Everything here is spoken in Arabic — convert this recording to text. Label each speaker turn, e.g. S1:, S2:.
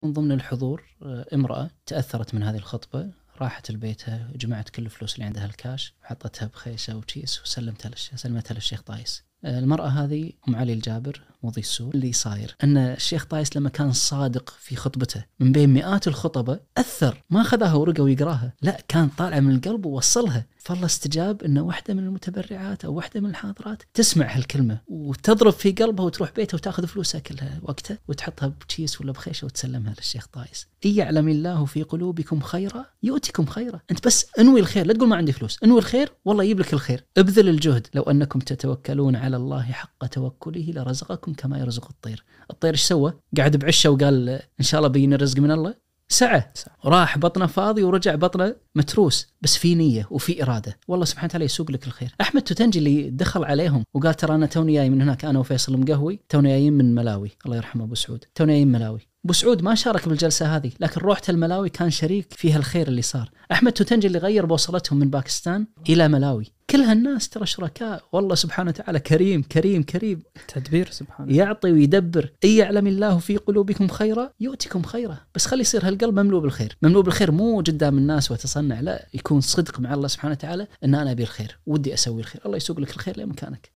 S1: من ضمن الحضور امرأة تأثرت من هذه الخطبة، راحت لبيتها جمعت كل الفلوس اللي عندها الكاش وحطتها بخيشة وكيس سلمتها للشيخ طايس. المرأة هذه أم علي الجابر مضي السور. اللي صاير أن الشيخ طايس لما كان صادق في خطبته من بين مئات الخطبة أثر، ما أخذها ورقة ويقراها، لا كان طالع من القلب ووصلها. فالله استجاب أن واحدة من المتبرعات أو واحدة من الحاضرات تسمع هالكلمة وتضرب في قلبها وتروح بيتها وتأخذ فلوسها كلها وقتها وتحطها بكيس ولا بخيشة وتسلمها للشيخ طايس. إن يعلم الله في قلوبكم خيرا يؤتكم خيرا. أنت بس انوي الخير، لا تقول ما عندي فلوس، انوي الخير والله يجيب لك الخير. ابذل الجهد. لو أنكم تتوكلون على الله حق توكله لرزقكم كما يرزق الطير. الطير ايش سوى؟ قاعد بعشه وقال إن شاء الله بيجيني الرزق من الله. سعى راح بطنه فاضي ورجع بطنه متروس، بس في نية وفي إرادة. والله سبحانه وتعالى يسوق لك الخير. أحمد توتنجي اللي دخل عليهم وقال ترى أنا توني جاي من هناك، أنا وفيصل مقهوي توني جايين من ملاوي، الله يرحمه أبو سعود، توني جايين ملاوي. أبو سعود ما شارك بالجلسة هذه، لكن روحت الملاوي كان شريك فيها الخير اللي صار. أحمد توتنجي اللي غير بوصلتهم من باكستان إلى ملاوي. كل هالناس ترى شركاء. والله سبحانه وتعالى كريم كريم كريم،
S2: تدبير سبحانه،
S1: يعطي ويدبر. إن يعلم الله في قلوبكم خيرا يؤتكم خيرا. بس خلي يصير هالقلب مملوء بالخير. مملوء بالخير مو قدام الناس وتصنع، لا، يكون صدق مع الله سبحانه وتعالى أن أنا أبي الخير ودي أسوي الخير. الله يسوق لك الخير لمكانك.